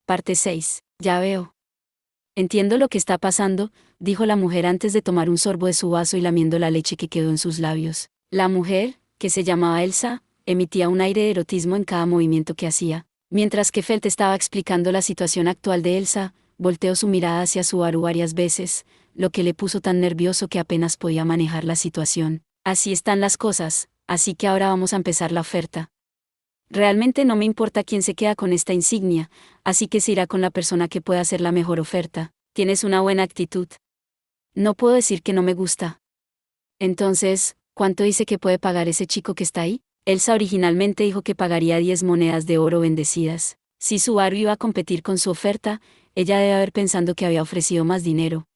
Parte 6. Ya veo. Entiendo lo que está pasando, dijo la mujer antes de tomar un sorbo de su vaso y lamiendo la leche que quedó en sus labios. La mujer, que se llamaba Elsa, emitía un aire de erotismo en cada movimiento que hacía. Mientras que Felt estaba explicando la situación actual de Elsa, volteó su mirada hacia Subaru varias veces, lo que le puso tan nervioso que apenas podía manejar la situación. Así están las cosas, así que ahora vamos a empezar la oferta. Realmente no me importa quién se queda con esta insignia, así que se irá con la persona que pueda hacer la mejor oferta. Tienes una buena actitud. No puedo decir que no me gusta. Entonces, ¿cuánto dice que puede pagar ese chico que está ahí? Elsa originalmente dijo que pagaría 10 monedas de oro bendecidas. Si Subaru iba a competir con su oferta, ella debe haber pensado que había ofrecido más dinero.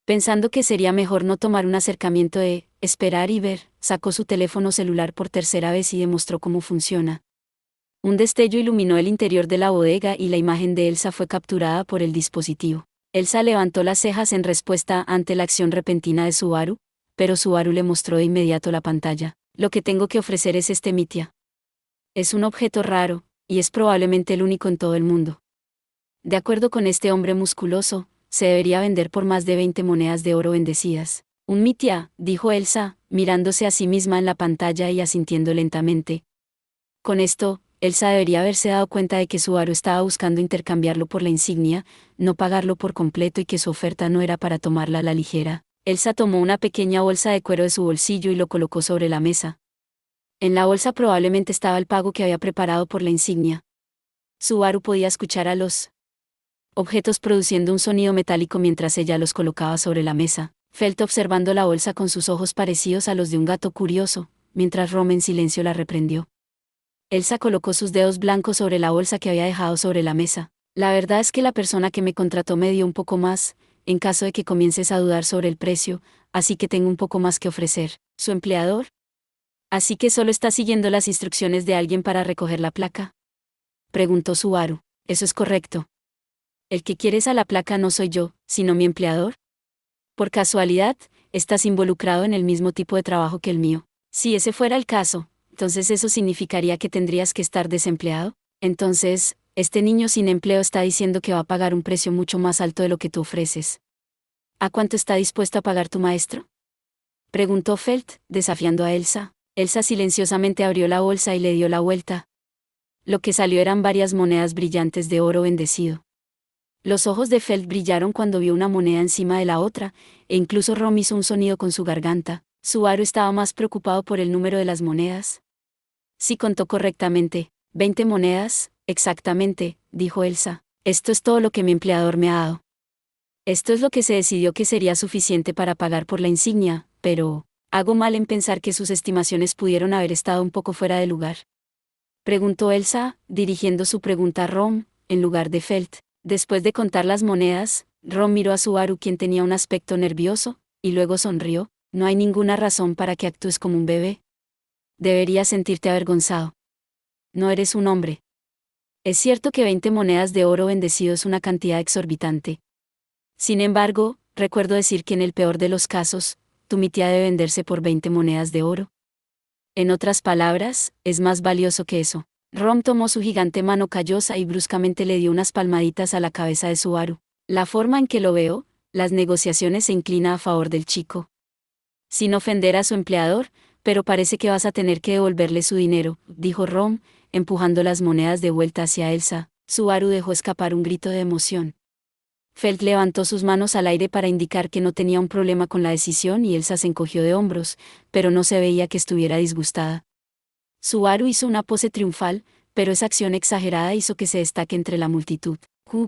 Pensando que sería mejor no tomar un acercamiento de esperar y ver, sacó su teléfono celular por tercera vez y demostró cómo funciona. Un destello iluminó el interior de la bodega y la imagen de Elsa fue capturada por el dispositivo. Elsa levantó las cejas en respuesta ante la acción repentina de Subaru, pero Subaru le mostró de inmediato la pantalla. Lo que tengo que ofrecer es este Mitia. Es un objeto raro, y es probablemente el único en todo el mundo. De acuerdo con este hombre musculoso, se debería vender por más de 20 monedas de oro bendecidas. Un Mitia, dijo Elsa, mirándose a sí misma en la pantalla y asintiendo lentamente. Con esto, Elsa debería haberse dado cuenta de que Subaru estaba buscando intercambiarlo por la insignia, no pagarlo por completo y que su oferta no era para tomarla a la ligera. Elsa tomó una pequeña bolsa de cuero de su bolsillo y lo colocó sobre la mesa. En la bolsa probablemente estaba el pago que había preparado por la insignia. Subaru podía escuchar a los objetos produciendo un sonido metálico mientras ella los colocaba sobre la mesa. Felt observando la bolsa con sus ojos parecidos a los de un gato curioso, mientras Rom en silencio la reprendió. Elsa colocó sus dedos blancos sobre la bolsa que había dejado sobre la mesa. La verdad es que la persona que me contrató me dio un poco más, en caso de que comiences a dudar sobre el precio, así que tengo un poco más que ofrecer. ¿Su empleador? ¿Así que solo está siguiendo las instrucciones de alguien para recoger la placa? Preguntó Subaru. Eso es correcto. El que quieres a la placa no soy yo, sino mi empleador. Por casualidad, estás involucrado en el mismo tipo de trabajo que el mío. Si ese fuera el caso, entonces eso significaría que tendrías que estar desempleado. Entonces, este niño sin empleo está diciendo que va a pagar un precio mucho más alto de lo que tú ofreces. ¿A cuánto está dispuesto a pagar tu maestro? Preguntó Felt, desafiando a Elsa. Elsa silenciosamente abrió la bolsa y le dio la vuelta. Lo que salió eran varias monedas brillantes de oro bendecido. Los ojos de Felt brillaron cuando vio una moneda encima de la otra, e incluso Rom hizo un sonido con su garganta. Subaru estaba más preocupado por el número de las monedas. Sí contó correctamente. 20 monedas, exactamente, dijo Elsa. Esto es todo lo que mi empleador me ha dado. Esto es lo que se decidió que sería suficiente para pagar por la insignia, pero hago mal en pensar que sus estimaciones pudieron haber estado un poco fuera de lugar. Preguntó Elsa, dirigiendo su pregunta a Rom, en lugar de Felt. Después de contar las monedas, Rom miró a Subaru, quien tenía un aspecto nervioso, y luego sonrió. No hay ninguna razón para que actúes como un bebé. Deberías sentirte avergonzado. No eres un hombre. Es cierto que 20 monedas de oro bendecido es una cantidad exorbitante. Sin embargo, recuerdo decir que en el peor de los casos, tu Mitia debe venderse por 20 monedas de oro. En otras palabras, es más valioso que eso. Rom tomó su gigante mano callosa y bruscamente le dio unas palmaditas a la cabeza de Subaru. La forma en que lo veo, las negociaciones se inclina a favor del chico. Sin ofender a su empleador, pero parece que vas a tener que devolverle su dinero, dijo Rom, empujando las monedas de vuelta hacia Elsa. Subaru dejó escapar un grito de emoción. Felt levantó sus manos al aire para indicar que no tenía un problema con la decisión y Elsa se encogió de hombros, pero no se veía que estuviera disgustada. Subaru hizo una pose triunfal, pero esa acción exagerada hizo que se destaque entre la multitud.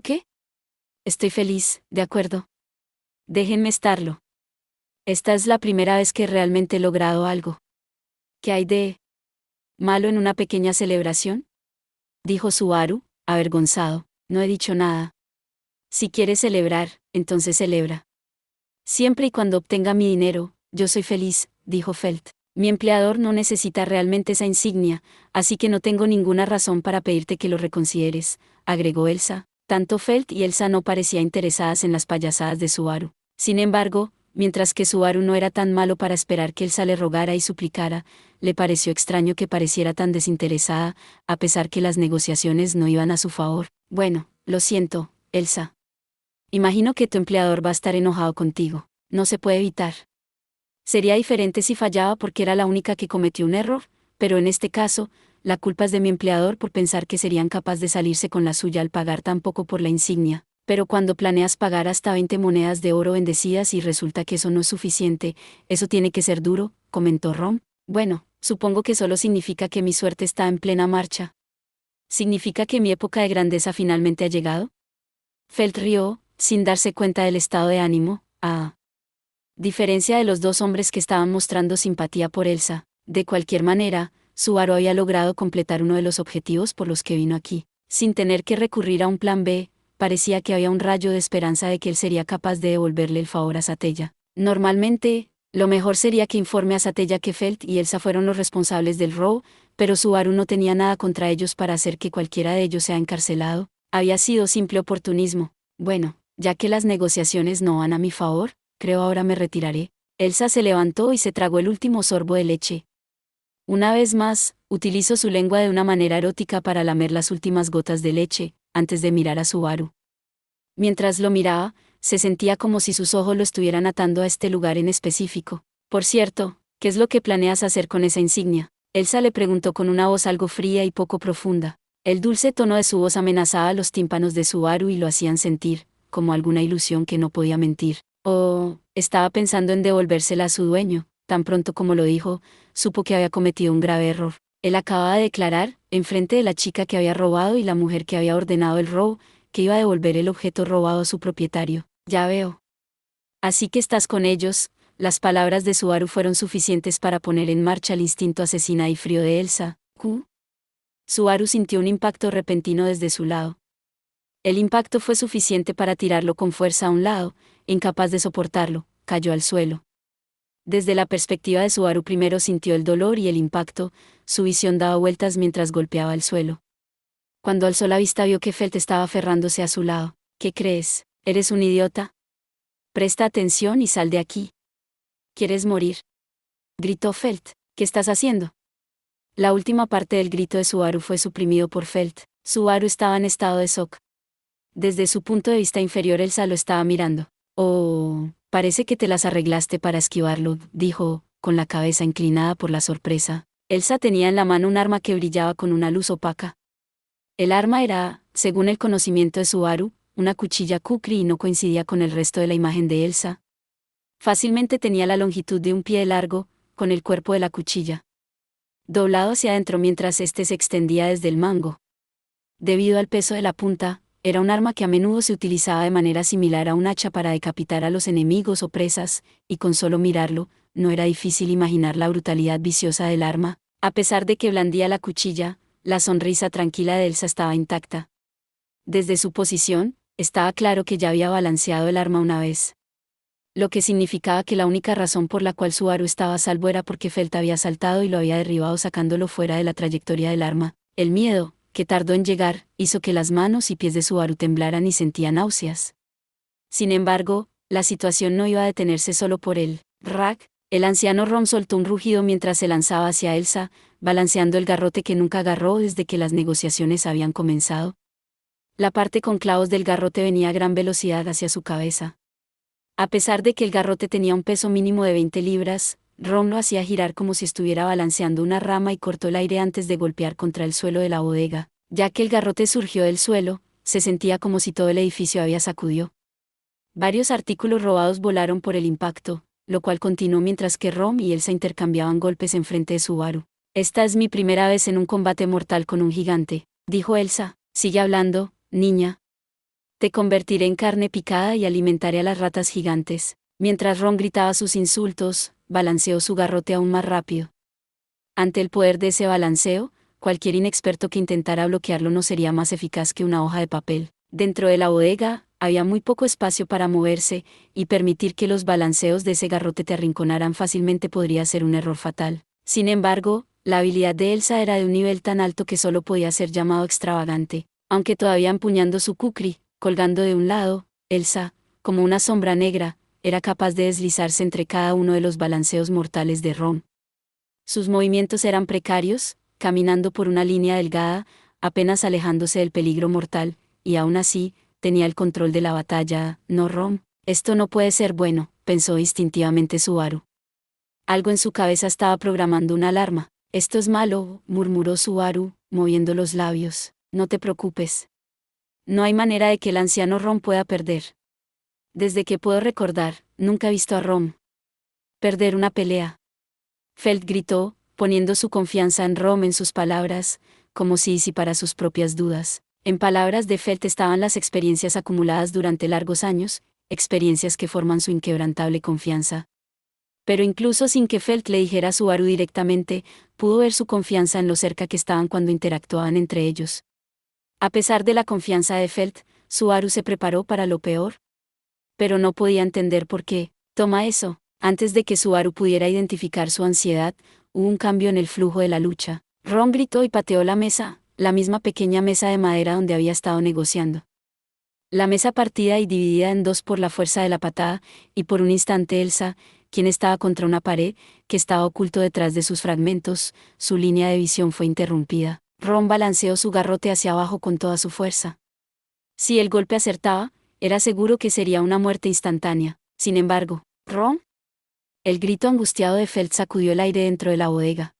¿Qué? Estoy feliz, de acuerdo. Déjenme estarlo. Esta es la primera vez que realmente he logrado algo. ¿Qué hay de malo en una pequeña celebración? Dijo Subaru, avergonzado. No he dicho nada. Si quieres celebrar, entonces celebra. Siempre y cuando obtenga mi dinero, yo soy feliz, dijo Felt. Mi empleador no necesita realmente esa insignia, así que no tengo ninguna razón para pedirte que lo reconsideres, agregó Elsa. Tanto Felt y Elsa no parecían interesadas en las payasadas de Subaru. Sin embargo, mientras que Subaru no era tan malo para esperar que Elsa le rogara y suplicara, le pareció extraño que pareciera tan desinteresada, a pesar que las negociaciones no iban a su favor. Bueno, Lo siento, Elsa. Imagino que tu empleador va a estar enojado contigo. No se puede evitar. Sería diferente si fallaba porque era la única que cometió un error, pero en este caso, la culpa es de mi empleador por pensar que serían capaces de salirse con la suya al pagar tan poco por la insignia. Pero cuando planeas pagar hasta 20 monedas de oro bendecidas y resulta que eso no es suficiente, eso tiene que ser duro, comentó Ron. Bueno, supongo que solo significa que mi suerte está en plena marcha. ¿Significa que mi época de grandeza finalmente ha llegado? Felt rió, sin darse cuenta del estado de ánimo. Diferencia de los dos hombres que estaban mostrando simpatía por Elsa. De cualquier manera, Subaru había logrado completar uno de los objetivos por los que vino aquí. Sin tener que recurrir a un plan B, parecía que había un rayo de esperanza de que él sería capaz de devolverle el favor a Satella. Normalmente, lo mejor sería que informe a Satella que Felt y Elsa fueron los responsables del robo, pero Subaru no tenía nada contra ellos para hacer que cualquiera de ellos sea encarcelado. Había sido simple oportunismo. Bueno, ya que las negociaciones no van a mi favor, creo ahora me retiraré. Elsa se levantó y se tragó el último sorbo de leche. Una vez más, utilizó su lengua de una manera erótica para lamer las últimas gotas de leche, antes de mirar a Subaru. Mientras lo miraba, se sentía como si sus ojos lo estuvieran atando a este lugar en específico. Por cierto, ¿qué es lo que planeas hacer con esa insignia? Elsa le preguntó con una voz algo fría y poco profunda. El dulce tono de su voz amenazaba los tímpanos de Subaru y lo hacían sentir, como alguna ilusión que no podía mentir. Estaba pensando en devolvérsela a su dueño. Tan pronto como lo dijo, supo que había cometido un grave error. Él acababa de declarar, enfrente de la chica que había robado y la mujer que había ordenado el robo, que iba a devolver el objeto robado a su propietario. Ya veo. Así que estás con ellos. Las palabras de Subaru fueron suficientes para poner en marcha el instinto asesina y frío de Elsa. Subaru sintió un impacto repentino desde su lado. El impacto fue suficiente para tirarlo con fuerza a un lado, incapaz de soportarlo, cayó al suelo. Desde la perspectiva de Subaru primero sintió el dolor y el impacto, su visión daba vueltas mientras golpeaba el suelo. Cuando alzó la vista vio que Felt estaba aferrándose a su lado. ¿Qué crees? ¿Eres un idiota? Presta atención y sal de aquí. ¿Quieres morir? Gritó Felt. ¿Qué estás haciendo? La última parte del grito de Subaru fue suprimido por Felt. Subaru estaba en estado de shock. Desde su punto de vista inferior Elsa lo estaba mirando. Parece que te las arreglaste para esquivarlo, dijo, con la cabeza inclinada por la sorpresa. Elsa tenía en la mano un arma que brillaba con una luz opaca. El arma era, según el conocimiento de Subaru, una cuchilla kukri y no coincidía con el resto de la imagen de Elsa. Fácilmente tenía la longitud de un pie de largo, con el cuerpo de la cuchilla doblado hacia adentro mientras éste se extendía desde el mango. Debido al peso de la punta, era un arma que a menudo se utilizaba de manera similar a un hacha para decapitar a los enemigos o presas, y con solo mirarlo, no era difícil imaginar la brutalidad viciosa del arma. A pesar de que blandía la cuchilla, la sonrisa tranquila de Elsa estaba intacta. Desde su posición, estaba claro que ya había balanceado el arma una vez. Lo que significaba que la única razón por la cual Subaru estaba a salvo era porque Felt había saltado y lo había derribado sacándolo fuera de la trayectoria del arma. El miedo, que tardó en llegar, hizo que las manos y pies de Subaru temblaran y sentía náuseas. Sin embargo, la situación no iba a detenerse solo por él. Rack, el anciano Rom soltó un rugido mientras se lanzaba hacia Elsa, balanceando el garrote que nunca agarró desde que las negociaciones habían comenzado. La parte con clavos del garrote venía a gran velocidad hacia su cabeza. A pesar de que el garrote tenía un peso mínimo de 20 libras, Rom lo hacía girar como si estuviera balanceando una rama y cortó el aire antes de golpear contra el suelo de la bodega. Ya que el garrote surgió del suelo, se sentía como si todo el edificio había sacudido. Varios artículos robados volaron por el impacto, lo cual continuó mientras que Rom y Elsa intercambiaban golpes enfrente de Subaru. Esta es mi primera vez en un combate mortal con un gigante, dijo Elsa. Sigue hablando, niña. Te convertiré en carne picada y alimentaré a las ratas gigantes. Mientras Ron gritaba sus insultos, balanceó su garrote aún más rápido. Ante el poder de ese balanceo, cualquier inexperto que intentara bloquearlo no sería más eficaz que una hoja de papel. Dentro de la bodega, había muy poco espacio para moverse, y permitir que los balanceos de ese garrote te arrinconaran fácilmente podría ser un error fatal. Sin embargo, la habilidad de Elsa era de un nivel tan alto que solo podía ser llamado extravagante. Aunque todavía empuñando su kukri, colgando de un lado, Elsa, como una sombra negra, era capaz de deslizarse entre cada uno de los balanceos mortales de Ron. Sus movimientos eran precarios, caminando por una línea delgada, apenas alejándose del peligro mortal, y aún así, tenía el control de la batalla. No, Rom, esto no puede ser bueno, pensó instintivamente Subaru. Algo en su cabeza estaba programando una alarma. Esto es malo, murmuró Subaru, moviendo los labios. No te preocupes. No hay manera de que el anciano Rom pueda perder. Desde que puedo recordar, nunca he visto a Rom perder una pelea. Felt gritó, poniendo su confianza en Rom en sus palabras, como si disipara sus propias dudas. En palabras de Felt estaban las experiencias acumuladas durante largos años, experiencias que forman su inquebrantable confianza. Pero incluso sin que Felt le dijera a Subaru directamente, pudo ver su confianza en lo cerca que estaban cuando interactuaban entre ellos. A pesar de la confianza de Felt, Subaru se preparó para lo peor. Pero no podía entender por qué. Toma eso. Antes de que Subaru pudiera identificar su ansiedad, hubo un cambio en el flujo de la lucha. Ron gritó y pateó la mesa, la misma pequeña mesa de madera donde había estado negociando. La mesa partida y dividida en dos por la fuerza de la patada, y por un instante Elsa, quien estaba contra una pared, que estaba oculto detrás de sus fragmentos, su línea de visión fue interrumpida. Ron balanceó su garrote hacia abajo con toda su fuerza. Si el golpe acertaba, era seguro que sería una muerte instantánea. Sin embargo, ¿Ron? El grito angustiado de Felt sacudió el aire dentro de la bodega.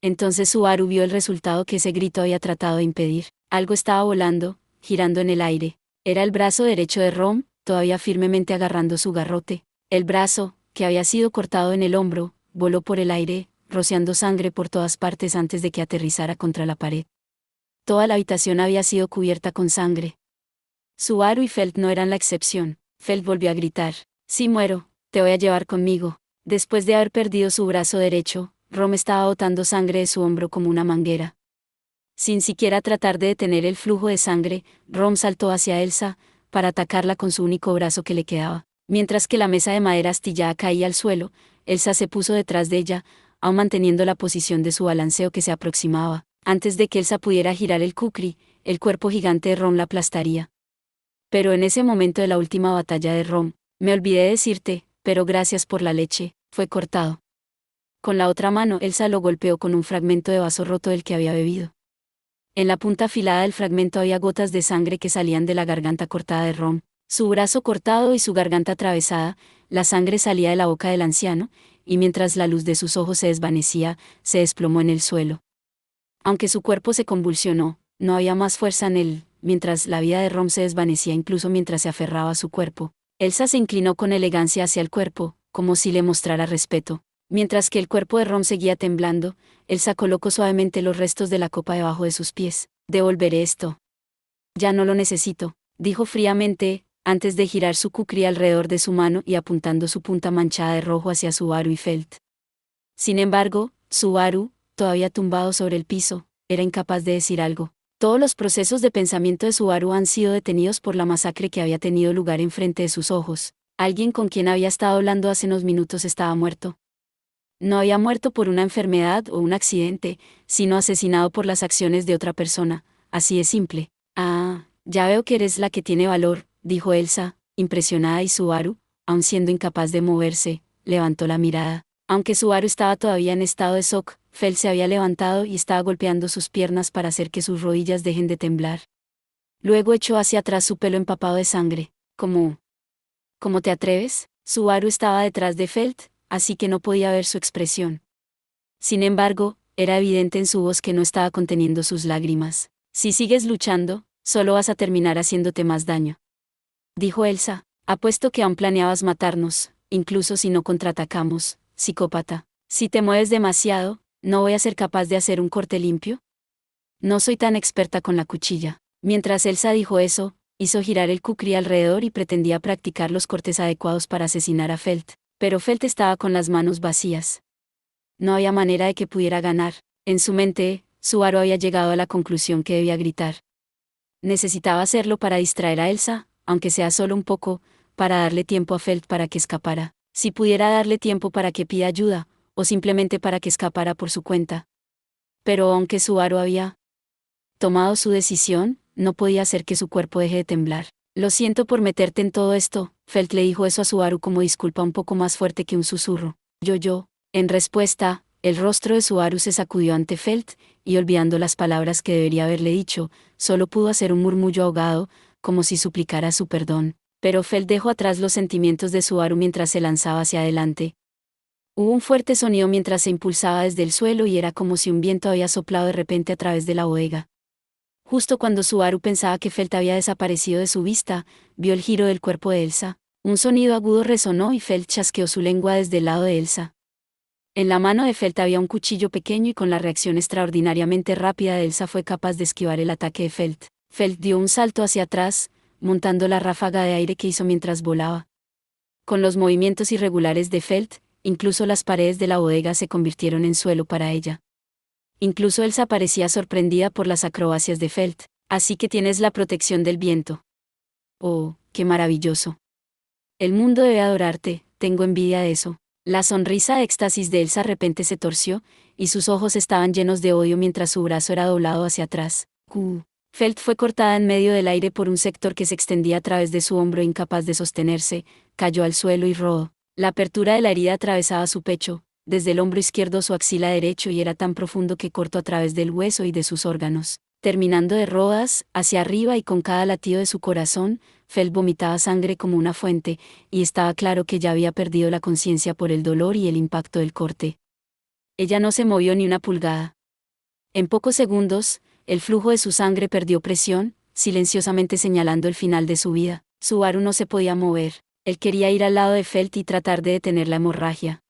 Entonces Subaru vio el resultado que ese grito había tratado de impedir. Algo estaba volando, girando en el aire. Era el brazo derecho de Ron, todavía firmemente agarrando su garrote. El brazo, que había sido cortado en el hombro, voló por el aire, rociando sangre por todas partes antes de que aterrizara contra la pared. Toda la habitación había sido cubierta con sangre. Subaru y Felt no eran la excepción. Felt volvió a gritar: «Si muero, te voy a llevar conmigo». Después de haber perdido su brazo derecho, Rom estaba botando sangre de su hombro como una manguera. Sin siquiera tratar de detener el flujo de sangre, Rom saltó hacia Elsa, para atacarla con su único brazo que le quedaba. Mientras que la mesa de madera astillada caía al suelo, Elsa se puso detrás de ella, aún manteniendo la posición de su balanceo que se aproximaba. Antes de que Elsa pudiera girar el kukri, el cuerpo gigante de Rom la aplastaría. Pero en ese momento de la última batalla de Rom, me olvidé de decirte, pero gracias por la leche, fue cortado. Con la otra mano Elsa lo golpeó con un fragmento de vaso roto del que había bebido. En la punta afilada del fragmento había gotas de sangre que salían de la garganta cortada de Rom. Su brazo cortado y su garganta atravesada, la sangre salía de la boca del anciano, y mientras la luz de sus ojos se desvanecía, se desplomó en el suelo. Aunque su cuerpo se convulsionó, no había más fuerza en él. Mientras la vida de Rom se desvanecía incluso mientras se aferraba a su cuerpo, Elsa se inclinó con elegancia hacia el cuerpo, como si le mostrara respeto. Mientras que el cuerpo de Rom seguía temblando, Elsa colocó suavemente los restos de la copa debajo de sus pies. «Devolveré esto». «Ya no lo necesito», dijo fríamente, antes de girar su kukri alrededor de su mano y apuntando su punta manchada de rojo hacia Subaru y Felt. Sin embargo, Subaru, todavía tumbado sobre el piso, era incapaz de decir algo. Todos los procesos de pensamiento de Subaru han sido detenidos por la masacre que había tenido lugar enfrente de sus ojos. Alguien con quien había estado hablando hace unos minutos estaba muerto. No había muerto por una enfermedad o un accidente, sino asesinado por las acciones de otra persona, así de simple. «Ah, ya veo que eres la que tiene valor», dijo Elsa, impresionada, y Subaru, aun siendo incapaz de moverse, levantó la mirada. Aunque Subaru estaba todavía en estado de shock, Felt se había levantado y estaba golpeando sus piernas para hacer que sus rodillas dejen de temblar. Luego echó hacia atrás su pelo empapado de sangre. ¿Cómo te atreves? Subaru estaba detrás de Felt, así que no podía ver su expresión. Sin embargo, era evidente en su voz que no estaba conteniendo sus lágrimas. «Si sigues luchando, solo vas a terminar haciéndote más daño», dijo Elsa. «Apuesto que aún planeabas matarnos, incluso si no contraatacamos, psicópata. Si te mueves demasiado, ¿no voy a ser capaz de hacer un corte limpio? No soy tan experta con la cuchilla». Mientras Elsa dijo eso, hizo girar el kukri alrededor y pretendía practicar los cortes adecuados para asesinar a Felt. Pero Felt estaba con las manos vacías. No había manera de que pudiera ganar. En su mente, Subaru había llegado a la conclusión que debía gritar. Necesitaba hacerlo para distraer a Elsa, aunque sea solo un poco, para darle tiempo a Felt para que escapara. Si pudiera darle tiempo para que pida ayuda, o simplemente para que escapara por su cuenta. Pero aunque Subaru había tomado su decisión, no podía hacer que su cuerpo deje de temblar. «Lo siento por meterte en todo esto», Felt le dijo eso a Subaru como disculpa un poco más fuerte que un susurro. En respuesta, El rostro de Subaru se sacudió ante Felt, y olvidando las palabras que debería haberle dicho, solo pudo hacer un murmullo ahogado, como si suplicara su perdón. Pero Felt dejó atrás los sentimientos de Subaru mientras se lanzaba hacia adelante. Hubo un fuerte sonido mientras se impulsaba desde el suelo y era como si un viento había soplado de repente a través de la bodega. Justo cuando Subaru pensaba que Felt había desaparecido de su vista, vio el giro del cuerpo de Elsa. Un sonido agudo resonó y Felt chasqueó su lengua desde el lado de Elsa. En la mano de Felt había un cuchillo pequeño y con la reacción extraordinariamente rápida de Elsa fue capaz de esquivar el ataque de Felt. Felt dio un salto hacia atrás, montando la ráfaga de aire que hizo mientras volaba. Con los movimientos irregulares de Felt, incluso las paredes de la bodega se convirtieron en suelo para ella. Incluso Elsa parecía sorprendida por las acrobacias de Felt. Así que tienes la protección del viento. Oh, qué maravilloso. El mundo debe adorarte, tengo envidia de eso. La sonrisa de éxtasis de Elsa de repente se torció, y sus ojos estaban llenos de odio mientras su brazo era doblado hacia atrás. Felt fue cortada en medio del aire por un sector que se extendía a través de su hombro incapaz de sostenerse, cayó al suelo y rodó. La apertura de la herida atravesaba su pecho, desde el hombro izquierdo a su axila derecho y era tan profundo que cortó a través del hueso y de sus órganos. Terminando de rodas, hacia arriba y con cada latido de su corazón, Felt vomitaba sangre como una fuente, y estaba claro que ya había perdido la conciencia por el dolor y el impacto del corte. Ella no se movió ni una pulgada. En pocos segundos, el flujo de su sangre perdió presión, silenciosamente señalando el final de su vida. Subaru no se podía mover. Él quería ir al lado de Felt y tratar de detener la hemorragia.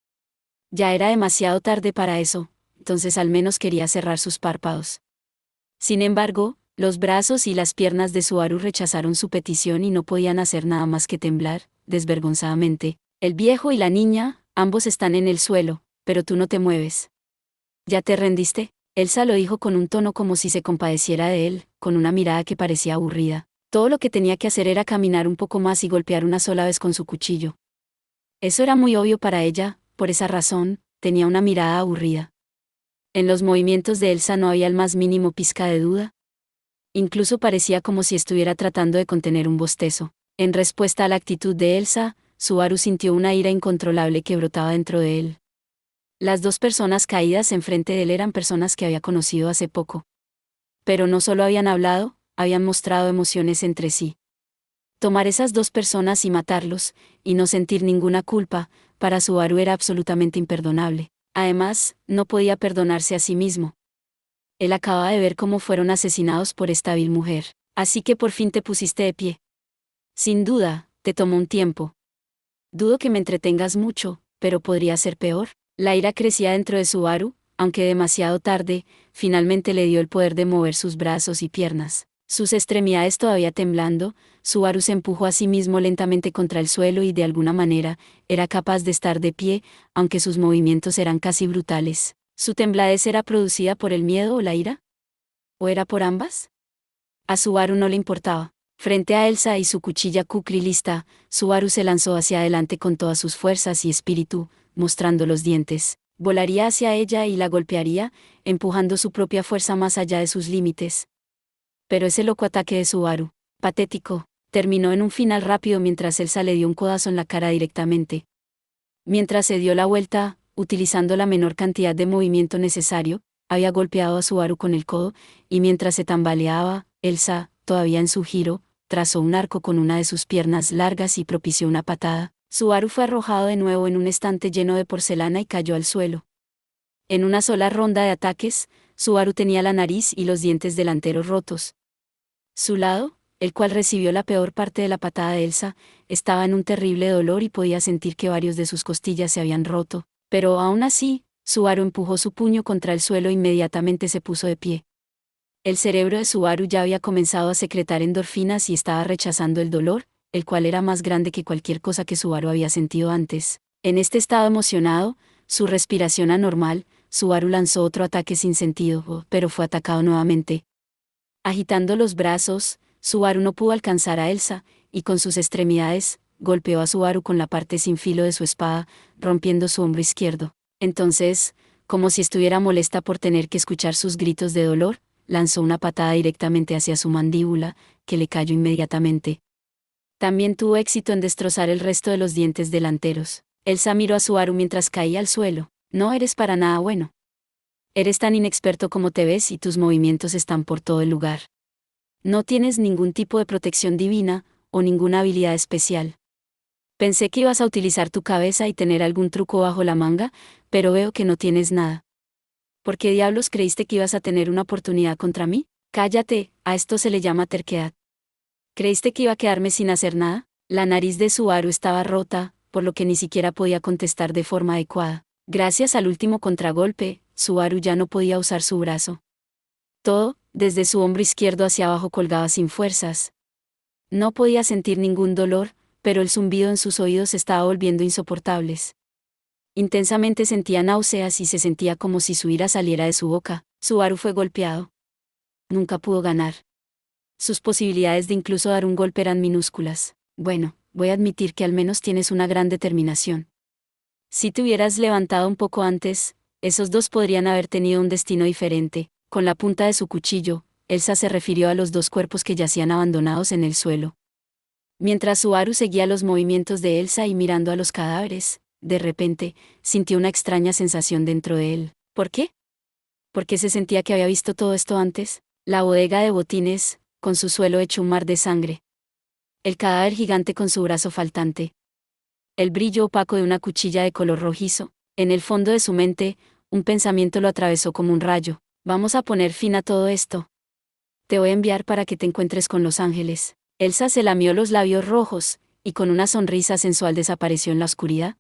Ya era demasiado tarde para eso, entonces al menos quería cerrar sus párpados. Sin embargo, los brazos y las piernas de Subaru rechazaron su petición y no podían hacer nada más que temblar, desvergonzadamente. El viejo y la niña, ambos están en el suelo, pero tú no te mueves. ¿Ya te rendiste? Elsa lo dijo con un tono como si se compadeciera de él, con una mirada que parecía aburrida. Todo lo que tenía que hacer era caminar un poco más y golpear una sola vez con su cuchillo. Eso era muy obvio para ella, por esa razón, tenía una mirada aburrida. En los movimientos de Elsa no había el más mínimo pizca de duda. Incluso parecía como si estuviera tratando de contener un bostezo. En respuesta a la actitud de Elsa, Subaru sintió una ira incontrolable que brotaba dentro de él. Las dos personas caídas enfrente de él eran personas que había conocido hace poco. Pero no solo habían hablado, habían mostrado emociones entre sí. Tomar esas dos personas y matarlos, y no sentir ninguna culpa, para Subaru era absolutamente imperdonable. Además, no podía perdonarse a sí mismo. Él acababa de ver cómo fueron asesinados por esta vil mujer. Así que por fin te pusiste de pie. Sin duda, te tomó un tiempo. Dudo que me entretengas mucho, pero podría ser peor. La ira crecía dentro de Subaru, aunque demasiado tarde, finalmente le dio el poder de mover sus brazos y piernas. Sus extremidades todavía temblando, Subaru se empujó a sí mismo lentamente contra el suelo y de alguna manera, era capaz de estar de pie, aunque sus movimientos eran casi brutales. ¿Su tembladez era producida por el miedo o la ira? ¿O era por ambas? A Subaru no le importaba. Frente a Elsa y su cuchilla kukri lista, Subaru se lanzó hacia adelante con todas sus fuerzas y espíritu, mostrando los dientes. Volaría hacia ella y la golpearía, empujando su propia fuerza más allá de sus límites. Pero ese loco ataque de Subaru, patético, terminó en un final rápido mientras Elsa le dio un codazo en la cara directamente. Mientras se dio la vuelta, utilizando la menor cantidad de movimiento necesario, había golpeado a Subaru con el codo, y mientras se tambaleaba, Elsa, todavía en su giro, trazó un arco con una de sus piernas largas y propició una patada. Subaru fue arrojado de nuevo en un estante lleno de porcelana y cayó al suelo. En una sola ronda de ataques, Subaru tenía la nariz y los dientes delanteros rotos. Su lado, el cual recibió la peor parte de la patada de Elsa, estaba en un terrible dolor y podía sentir que varios de sus costillas se habían roto, pero aún así, Subaru empujó su puño contra el suelo e inmediatamente se puso de pie. El cerebro de Subaru ya había comenzado a secretar endorfinas y estaba rechazando el dolor, el cual era más grande que cualquier cosa que Subaru había sentido antes. En este estado emocionado, su respiración anormal, Subaru lanzó otro ataque sin sentido, pero fue atacado nuevamente. Agitando los brazos, Subaru no pudo alcanzar a Elsa, y con sus extremidades, golpeó a Subaru con la parte sin filo de su espada, rompiendo su hombro izquierdo. Entonces, como si estuviera molesta por tener que escuchar sus gritos de dolor, lanzó una patada directamente hacia su mandíbula, que le cayó inmediatamente. También tuvo éxito en destrozar el resto de los dientes delanteros. Elsa miró a Subaru mientras caía al suelo. No eres para nada bueno. Eres tan inexperto como te ves y tus movimientos están por todo el lugar. No tienes ningún tipo de protección divina, o ninguna habilidad especial. Pensé que ibas a utilizar tu cabeza y tener algún truco bajo la manga, pero veo que no tienes nada. ¿Por qué diablos creíste que ibas a tener una oportunidad contra mí? Cállate, a esto se le llama terquedad. ¿Creíste que iba a quedarme sin hacer nada? La nariz de Subaru estaba rota, por lo que ni siquiera podía contestar de forma adecuada. Gracias al último contragolpe, Subaru ya no podía usar su brazo. Todo, desde su hombro izquierdo hacia abajo, colgaba sin fuerzas. No podía sentir ningún dolor, pero el zumbido en sus oídos estaba volviendo insoportables. Intensamente sentía náuseas y se sentía como si su ira saliera de su boca. Subaru fue golpeado. Nunca pudo ganar. Sus posibilidades de incluso dar un golpe eran minúsculas. Bueno, voy a admitir que al menos tienes una gran determinación. Si te hubieras levantado un poco antes, esos dos podrían haber tenido un destino diferente. Con la punta de su cuchillo, Elsa se refirió a los dos cuerpos que yacían abandonados en el suelo. Mientras Subaru seguía los movimientos de Elsa y mirando a los cadáveres, de repente, sintió una extraña sensación dentro de él. ¿Por qué? Porque se sentía que había visto todo esto antes. La bodega de botines, con su suelo hecho un mar de sangre. El cadáver gigante con su brazo faltante. El brillo opaco de una cuchilla de color rojizo. En el fondo de su mente, un pensamiento lo atravesó como un rayo. Vamos a poner fin a todo esto. Te voy a enviar para que te encuentres con los ángeles. Elsa se lamió los labios rojos, y con una sonrisa sensual desapareció en la oscuridad.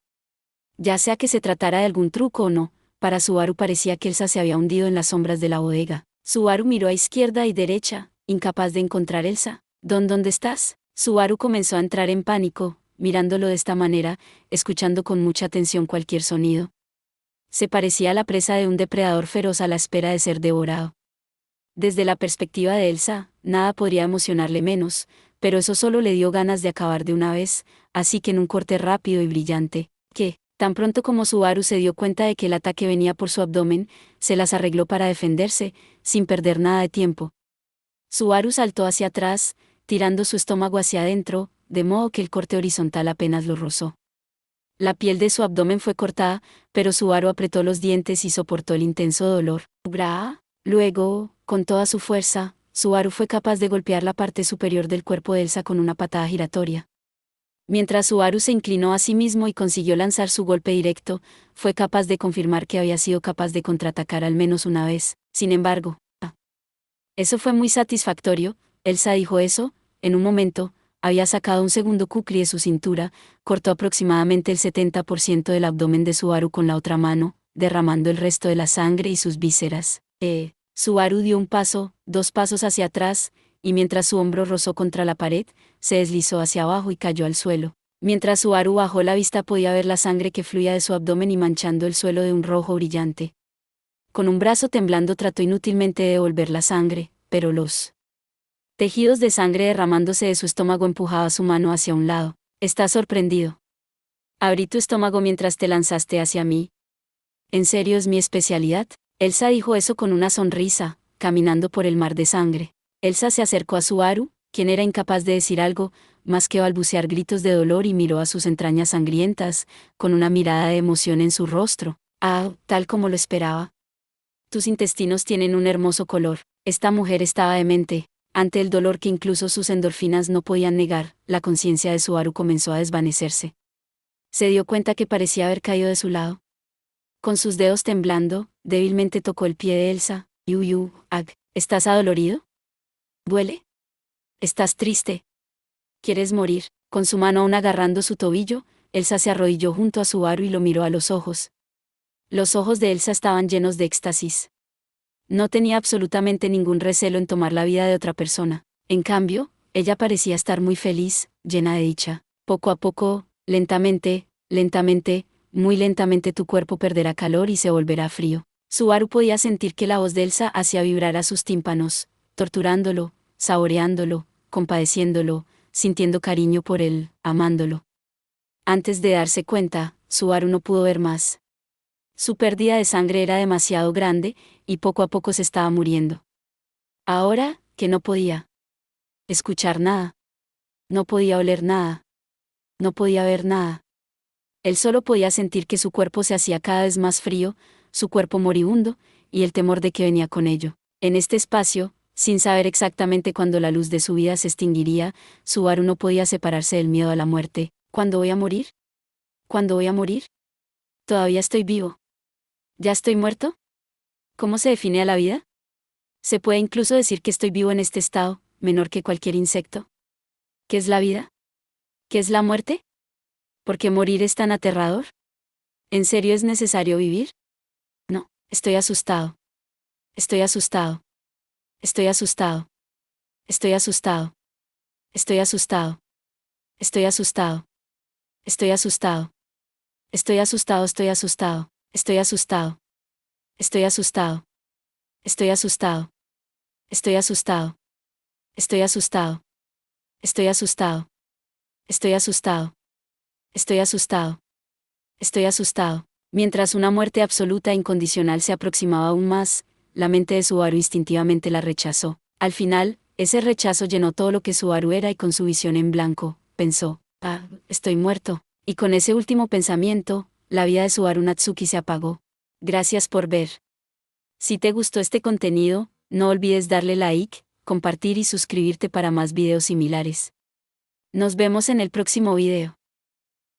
Ya sea que se tratara de algún truco o no, para Subaru parecía que Elsa se había hundido en las sombras de la bodega. Subaru miró a izquierda y derecha, incapaz de encontrar Elsa. ¿Dónde estás? Subaru comenzó a entrar en pánico, mirándolo de esta manera, escuchando con mucha atención cualquier sonido. Se parecía a la presa de un depredador feroz a la espera de ser devorado. Desde la perspectiva de Elsa, nada podría emocionarle menos, pero eso solo le dio ganas de acabar de una vez, así que en un corte rápido y brillante, tan pronto como Subaru se dio cuenta de que el ataque venía por su abdomen, se las arregló para defenderse, sin perder nada de tiempo. Subaru saltó hacia atrás, tirando su estómago hacia adentro, de modo que el corte horizontal apenas lo rozó. La piel de su abdomen fue cortada, pero Subaru apretó los dientes y soportó el intenso dolor. ¡Bra! Luego, con toda su fuerza, Subaru fue capaz de golpear la parte superior del cuerpo de Elsa con una patada giratoria. Mientras Subaru se inclinó a sí mismo y consiguió lanzar su golpe directo, fue capaz de confirmar que había sido capaz de contraatacar al menos una vez. Sin embargo, eso fue muy satisfactorio. Elsa dijo eso, en un momento, había sacado un segundo kukri de su cintura, cortó aproximadamente el 70% del abdomen de Subaru con la otra mano, derramando el resto de la sangre y sus vísceras. Subaru dio un paso, 2 pasos hacia atrás, y mientras su hombro rozó contra la pared, se deslizó hacia abajo y cayó al suelo. Mientras Subaru bajó la vista podía ver la sangre que fluía de su abdomen y manchando el suelo de un rojo brillante. Con un brazo temblando trató inútilmente de devolver la sangre, pero los tejidos de sangre derramándose de su estómago empujaba su mano hacia un lado. ¿Estás sorprendido? Abrí tu estómago mientras te lanzaste hacia mí. ¿En serio es mi especialidad? Elsa dijo eso con una sonrisa, caminando por el mar de sangre. Elsa se acercó a Subaru, quien era incapaz de decir algo, más que balbucear gritos de dolor, y miró a sus entrañas sangrientas, con una mirada de emoción en su rostro. Ah, tal como lo esperaba. Tus intestinos tienen un hermoso color. Esta mujer estaba demente. Ante el dolor que incluso sus endorfinas no podían negar, la conciencia de Subaru comenzó a desvanecerse. Se dio cuenta que parecía haber caído de su lado. Con sus dedos temblando, débilmente tocó el pie de Elsa. ¿Estás adolorido? ¿Duele? ¿Estás triste? ¿Quieres morir? Con su mano aún agarrando su tobillo, Elsa se arrodilló junto a Subaru y lo miró a los ojos. Los ojos de Elsa estaban llenos de éxtasis. No tenía absolutamente ningún recelo en tomar la vida de otra persona. En cambio, ella parecía estar muy feliz, llena de dicha. Poco a poco, lentamente, muy lentamente tu cuerpo perderá calor y se volverá frío. Subaru podía sentir que la voz de Elsa hacía vibrar a sus tímpanos, torturándolo, saboreándolo, compadeciéndolo, sintiendo cariño por él, amándolo. Antes de darse cuenta, Subaru no pudo ver más. Su pérdida de sangre era demasiado grande, y poco a poco se estaba muriendo. Ahora, que no podía escuchar nada. No podía oler nada. No podía ver nada. Él solo podía sentir que su cuerpo se hacía cada vez más frío, su cuerpo moribundo, y el temor de que venía con ello. En este espacio, sin saber exactamente cuándo la luz de su vida se extinguiría, Subaru no podía separarse del miedo a la muerte. ¿Cuándo voy a morir? ¿Cuándo voy a morir? Todavía estoy vivo. ¿Ya estoy muerto? ¿Cómo se define a la vida? Se puede incluso decir que estoy vivo en este estado, menor que cualquier insecto. ¿Qué es la vida? ¿Qué es la muerte? ¿Por qué morir es tan aterrador? ¿En serio es necesario vivir? No, estoy asustado. Estoy asustado. Estoy asustado. Estoy asustado. Estoy asustado. Estoy asustado. Estoy asustado. Estoy asustado. Estoy asustado. Estoy asustado. Estoy asustado. Estoy asustado. Estoy asustado. Estoy asustado. Estoy asustado. Estoy asustado. Estoy asustado. Estoy asustado. Mientras una muerte absoluta e incondicional se aproximaba aún más, la mente de Subaru instintivamente la rechazó. Al final, ese rechazo llenó todo lo que Subaru era y con su visión en blanco, pensó, estoy muerto. Y con ese último pensamiento, la vida de Subaru Natsuki se apagó. Gracias por ver. Si te gustó este contenido, no olvides darle like, compartir y suscribirte para más videos similares. Nos vemos en el próximo video.